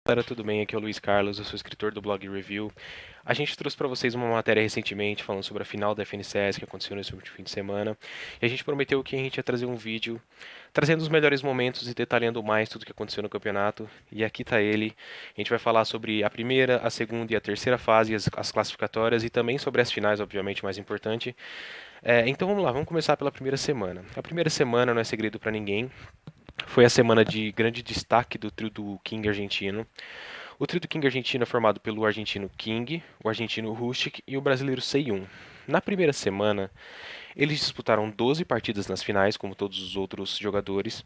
Galera, tudo bem? Aqui é o Luiz Carlos, eu sou escritor do blog Review. A gente trouxe para vocês uma matéria recentemente falando sobre a final da FNCS que aconteceu nesse último fim de semana. E a gente prometeu que a gente ia trazer um vídeo trazendo os melhores momentos e detalhando mais tudo o que aconteceu no campeonato. E aqui está ele. A gente vai falar sobre a primeira, a segunda e a terceira fase, as classificatórias e também sobre as finais, obviamente, mais importante. Então vamos lá, vamos começar pela primeira semana. A primeira semana não é segredo para ninguém. Foi a semana de grande destaque do trio do King argentino. O trio do King argentino é formado pelo argentino King, o argentino Rustic e o brasileiro Seiun. Na primeira semana, eles disputaram 12 partidas nas finais, como todos os outros jogadores,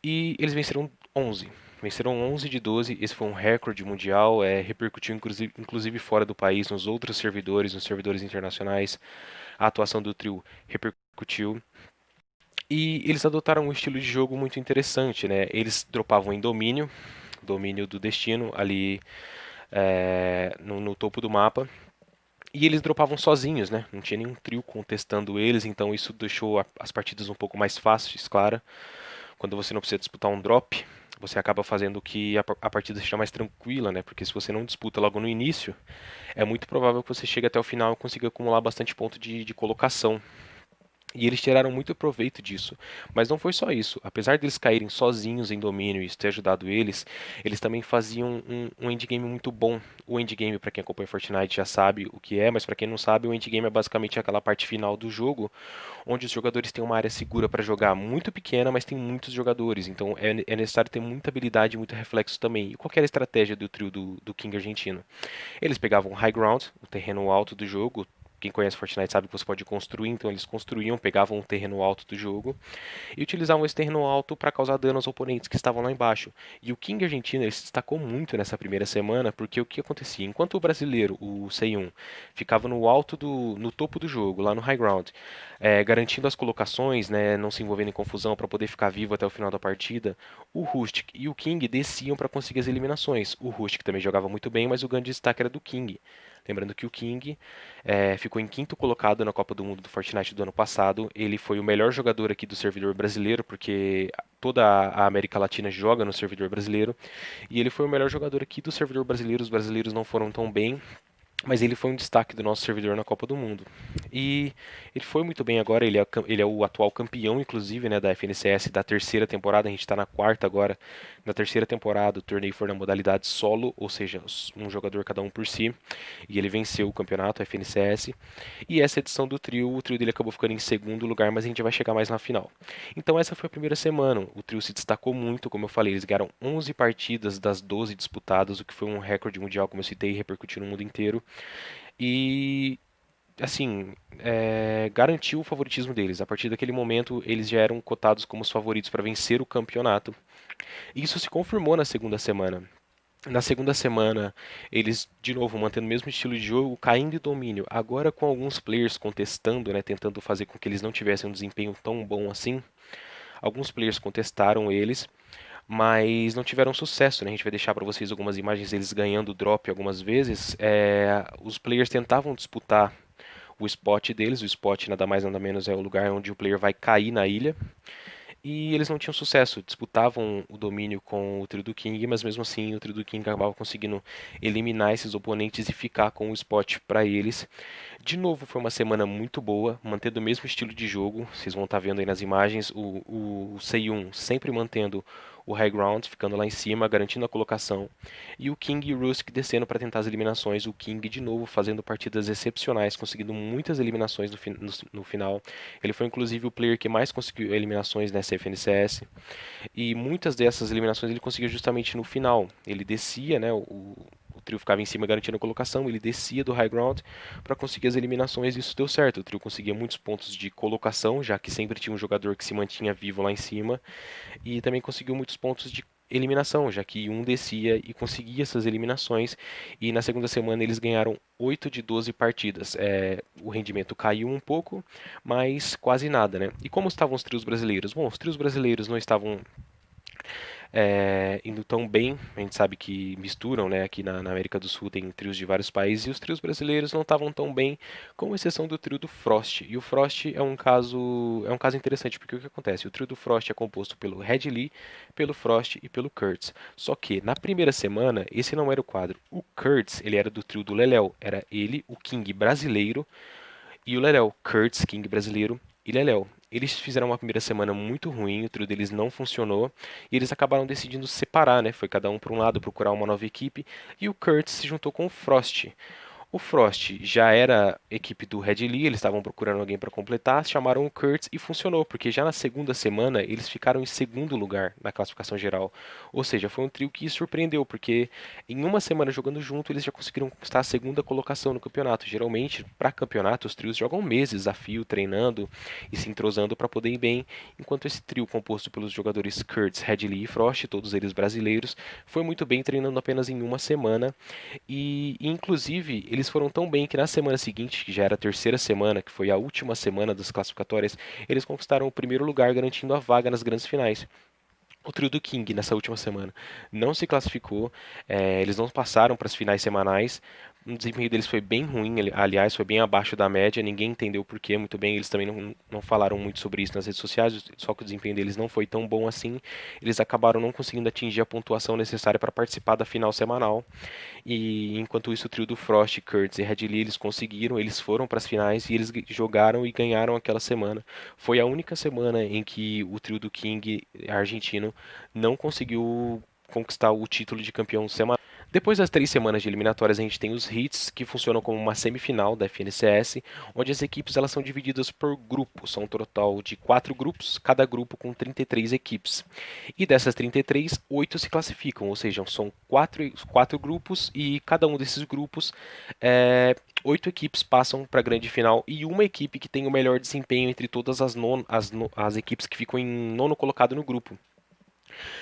e eles venceram 11. Venceram 11 de 12, esse foi um recorde mundial, repercutiu inclusive fora do país, nos outros servidores, nos servidores internacionais. A atuação do trio repercutiu. E eles adotaram um estilo de jogo muito interessante, né? Eles dropavam em domínio, domínio do destino, ali no topo do mapa. E eles dropavam sozinhos, né? Não tinha nenhum trio contestando eles, então isso deixou as partidas um pouco mais fáceis, claro. Quando você não precisa disputar um drop, você acaba fazendo que a partida seja mais tranquila, né? Porque se você não disputa logo no início, é muito provável que você chegue até o final e consiga acumular bastante ponto de colocação. E eles tiraram muito proveito disso. Mas não foi só isso. Apesar deles caírem sozinhos em domínio e isso ter ajudado eles, eles também faziam um endgame muito bom. O endgame, para quem acompanha Fortnite, já sabe o que é, mas para quem não sabe, o endgame é basicamente aquela parte final do jogo, onde os jogadores têm uma área segura para jogar muito pequena, mas tem muitos jogadores. Então é necessário ter muita habilidade e muito reflexo também. E qual era a estratégia do trio do King argentino? Eles pegavam o high ground, o terreno alto do jogo. Quem conhece Fortnite sabe que você pode construir, então eles construíam, pegavam o terreno alto do jogo e utilizavam esse terreno alto para causar dano aos oponentes que estavam lá embaixo. E o King argentino ele se destacou muito nessa primeira semana, porque o que acontecia? Enquanto o brasileiro, o Seiun, ficava no topo do jogo, lá no high ground, garantindo as colocações, né, não se envolvendo em confusão para poder ficar vivo até o final da partida, o Rustic e o King desciam para conseguir as eliminações. O Rustic também jogava muito bem, mas o grande destaque era do King. Lembrando que o King ficou em quinto colocado na Copa do Mundo do Fortnite do ano passado. Ele foi o melhor jogador aqui do servidor brasileiro, porque toda a América Latina joga no servidor brasileiro. E ele foi o melhor jogador aqui do servidor brasileiro. Os brasileiros não foram tão bem, mas ele foi um destaque do nosso servidor na Copa do Mundo. E ele foi muito bem agora, ele é o atual campeão, inclusive, né, da FNCS da terceira temporada, a gente está na quarta agora. Na terceira temporada, o torneio foi na modalidade solo, ou seja, um jogador cada um por si, e ele venceu o campeonato, a FNCS. E essa edição do trio, o trio dele acabou ficando em segundo lugar, mas a gente vai chegar mais na final. Então essa foi a primeira semana, o trio se destacou muito, como eu falei, eles ganharam 11 partidas das 12 disputadas, o que foi um recorde mundial, como eu citei, e repercutiu no mundo inteiro. E assim, garantiu o favoritismo deles. A partir daquele momento, eles já eram cotados como os favoritos para vencer o campeonato. E isso se confirmou na segunda semana. Na segunda semana, eles, de novo, mantendo o mesmo estilo de jogo, caindo em domínio. Agora com alguns players contestando, né, tentando fazer com que eles não tivessem um desempenho tão bom assim. Alguns players contestaram eles, mas não tiveram sucesso, né? A gente vai deixar para vocês algumas imagens deles ganhando drop algumas vezes. Os players tentavam disputar o spot deles. O spot nada mais nada menos é o lugar onde o player vai cair na ilha. E eles não tinham sucesso, disputavam o domínio com o trio do King, mas mesmo assim o trio do King acabava conseguindo eliminar esses oponentes e ficar com o spot para eles. De novo, foi uma semana muito boa, mantendo o mesmo estilo de jogo. Vocês vão estar vendo aí nas imagens o Seiun sempre mantendo o high ground, ficando lá em cima, garantindo a colocação. E o King e o Rusk descendo para tentar as eliminações. O King, de novo, fazendo partidas excepcionais, conseguindo muitas eliminações no final. Ele foi, inclusive, o player que mais conseguiu eliminações nessa FNCS. E muitas dessas eliminações ele conseguiu justamente no final. Ele descia, né? O trio ficava em cima garantindo a colocação, ele descia do high ground para conseguir as eliminações e isso deu certo. O trio conseguia muitos pontos de colocação, já que sempre tinha um jogador que se mantinha vivo lá em cima, e também conseguiu muitos pontos de eliminação, já que um descia e conseguia essas eliminações. E na segunda semana eles ganharam 8 de 12 partidas. O rendimento caiu um pouco, mas quase nada, né? E como estavam os trios brasileiros? Bom, os trios brasileiros não estavam indo tão bem. A gente sabe que misturam, né? Aqui na América do Sul tem trios de vários países e os trios brasileiros não estavam tão bem, com exceção do trio do Frost. E o Frost é um caso interessante, porque o que acontece? O trio do Frost é composto pelo Red Lee, pelo Frost e pelo Kurtz. Só que na primeira semana, esse não era o quadro. O Kurtz, ele era do trio do Leléo. Era ele, o King brasileiro, e o Leléo, Kurtz, King brasileiro e Leléo. Eles fizeram uma primeira semana muito ruim, o trio deles não funcionou e eles acabaram decidindo se separar, né? Foi cada um para um lado procurar uma nova equipe e o Kurtz se juntou com o Frost. O Frost já era equipe do Red Lee, eles estavam procurando alguém para completar, chamaram o Kurtz e funcionou, porque já na segunda semana eles ficaram em segundo lugar na classificação geral. Ou seja, foi um trio que surpreendeu, porque em uma semana jogando junto eles já conseguiram conquistar a segunda colocação no campeonato. Geralmente, para campeonato, os trios jogam meses a fio, treinando e se entrosando para poder ir bem, enquanto esse trio composto pelos jogadores Kurtz, Red Lee e Frost, todos eles brasileiros, foi muito bem treinando apenas em uma semana inclusive, eles foram tão bem que na semana seguinte, que já era a terceira semana, que foi a última semana das classificatórias, eles conquistaram o primeiro lugar, garantindo a vaga nas grandes finais. O trio do King nessa última semana não se classificou, eles não passaram para as finais semanais. O desempenho deles foi bem ruim, aliás, foi bem abaixo da média. Ninguém entendeu o porquê muito bem. Eles também não falaram muito sobre isso nas redes sociais, só que o desempenho deles não foi tão bom assim. Eles acabaram não conseguindo atingir a pontuação necessária para participar da final semanal. E enquanto isso, o trio do Frost, Kurtz e Red Lee, eles conseguiram, eles foram para as finais e eles jogaram e ganharam aquela semana. Foi a única semana em que o trio do King argentino não conseguiu conquistar o título de campeão semanal. Depois das 3 semanas de eliminatórias, a gente tem os hits, que funcionam como uma semifinal da FNCS, onde as equipes elas são divididas por grupos. São um total de 4 grupos, cada grupo com 33 equipes. E dessas 33, 8 se classificam, ou seja, são quatro grupos e cada um desses grupos, 8 equipes passam para a grande final e uma equipe que tem o melhor desempenho entre todas as equipes que ficam em nono colocado no grupo.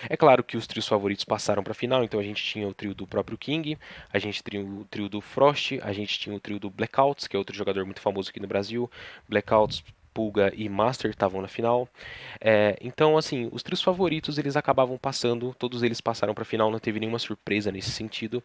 É claro que os trios favoritos passaram para a final, então a gente tinha o trio do próprio King, a gente tinha o trio do Frost, a gente tinha o trio do Blackouts, que é outro jogador muito famoso aqui no Brasil. Blackouts, Pulga e Master estavam na final. Então, assim, os trios favoritos eles acabavam passando, todos eles passaram para a final, não teve nenhuma surpresa nesse sentido.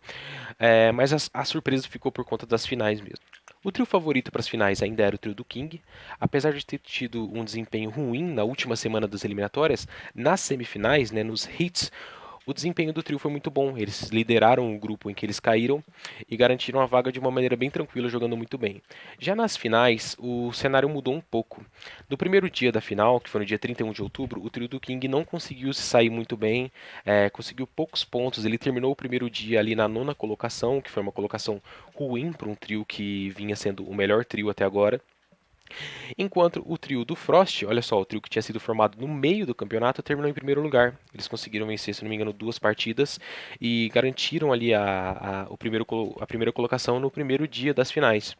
Mas a surpresa ficou por conta das finais mesmo. O trio favorito para as finais ainda era o trio do King, apesar de ter tido um desempenho ruim na última semana das eliminatórias, nas semifinais, né, nos hits, o desempenho do trio foi muito bom. Eles lideraram o grupo em que eles caíram e garantiram a vaga de uma maneira bem tranquila, jogando muito bem. Já nas finais, o cenário mudou um pouco. No primeiro dia da final, que foi no dia 31 de outubro, o trio do King não conseguiu se sair muito bem, conseguiu poucos pontos. Ele terminou o primeiro dia ali na nona colocação, que foi uma colocação ruim para um trio que vinha sendo o melhor trio até agora. Enquanto o trio do Frost, olha só, o trio que tinha sido formado no meio do campeonato, terminou em primeiro lugar. Eles conseguiram vencer, se não me engano, 2 partidas e garantiram ali a primeira colocação no primeiro dia das finais.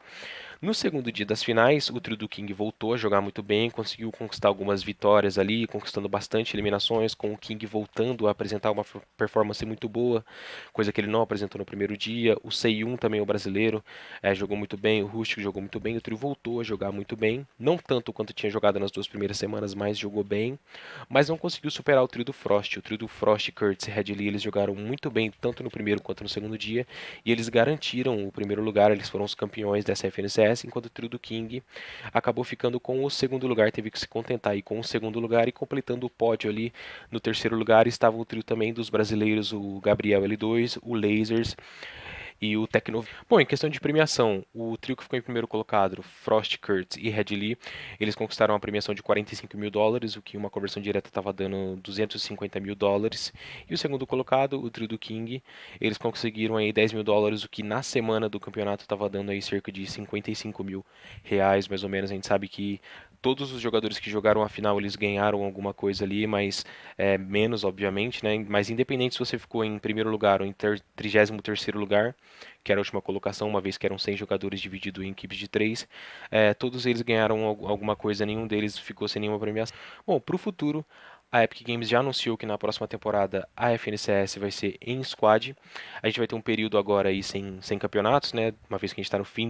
No segundo dia das finais, o trio do King voltou a jogar muito bem, conseguiu conquistar algumas vitórias ali, conquistando bastante eliminações, com o King voltando a apresentar uma performance muito boa, coisa que ele não apresentou no primeiro dia. O Seiyun também, o brasileiro, jogou muito bem, o Rustic jogou muito bem, o trio voltou a jogar muito bem, não tanto quanto tinha jogado nas 2 primeiras semanas, mas jogou bem, mas não conseguiu superar o trio do Frost. O trio do Frost, Kurtz e Red Lee, eles jogaram muito bem, tanto no primeiro quanto no segundo dia, e eles garantiram o primeiro lugar, eles foram os campeões dessa FNCS, enquanto o trio do King acabou ficando com o segundo lugar, teve que se contentar aí com o segundo lugar e completando o pódio ali no terceiro lugar estava o trio também dos brasileiros, o Gabriel L2, o Lasers e o Tecno. Bom, em questão de premiação, o trio que ficou em primeiro colocado, Frost, Kurtz e Red Lee, eles conquistaram uma premiação de US$ 45 mil, o que uma conversão direta estava dando US$ 250 mil. E o segundo colocado, o trio do King, eles conseguiram aí US$ 10 mil, o que na semana do campeonato estava dando aí cerca de R$ 55 mil, mais ou menos. A gente sabe que todos os jogadores que jogaram a final eles ganharam alguma coisa ali, mas menos, obviamente, né? Mas independente se você ficou em primeiro lugar ou em 33º lugar, que era a última colocação, uma vez que eram 100 jogadores divididos em equipes de 3, todos eles ganharam alguma coisa, nenhum deles ficou sem nenhuma premiação. Bom, para o futuro, a Epic Games já anunciou que na próxima temporada a FNCS vai ser em squad. A gente vai ter um período agora aí sem campeonatos, né? Uma vez que a gente está no fim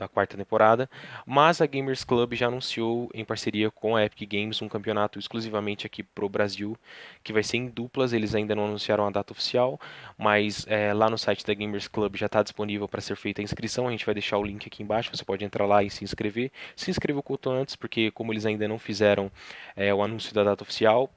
da quarta temporada, mas a Gamers Club já anunciou em parceria com a Epic Games um campeonato exclusivamente aqui pro Brasil, que vai ser em duplas. Eles ainda não anunciaram a data oficial, mas lá no site da Gamers Club já está disponível para ser feita a inscrição. A gente vai deixar o link aqui embaixo, você pode entrar lá e se inscrever. Se inscreva o quanto antes, porque como eles ainda não fizeram o anúncio da data oficial,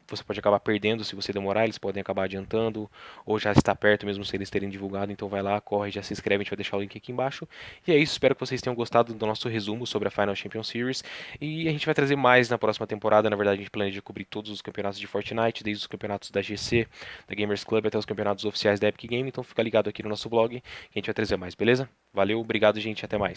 você pode acabar perdendo se você demorar, eles podem acabar adiantando, ou já está perto mesmo sem eles terem divulgado, então vai lá, corre, já se inscreve, a gente vai deixar o link aqui embaixo. E é isso, espero que vocês tenham gostado do nosso resumo sobre a Final Champion Series, e a gente vai trazer mais na próxima temporada. Na verdade, a gente planeja cobrir todos os campeonatos de Fortnite, desde os campeonatos da GC, da Gamers Club, até os campeonatos oficiais da Epic Game, então fica ligado aqui no nosso blog, que a gente vai trazer mais, beleza? Valeu, obrigado gente, até mais.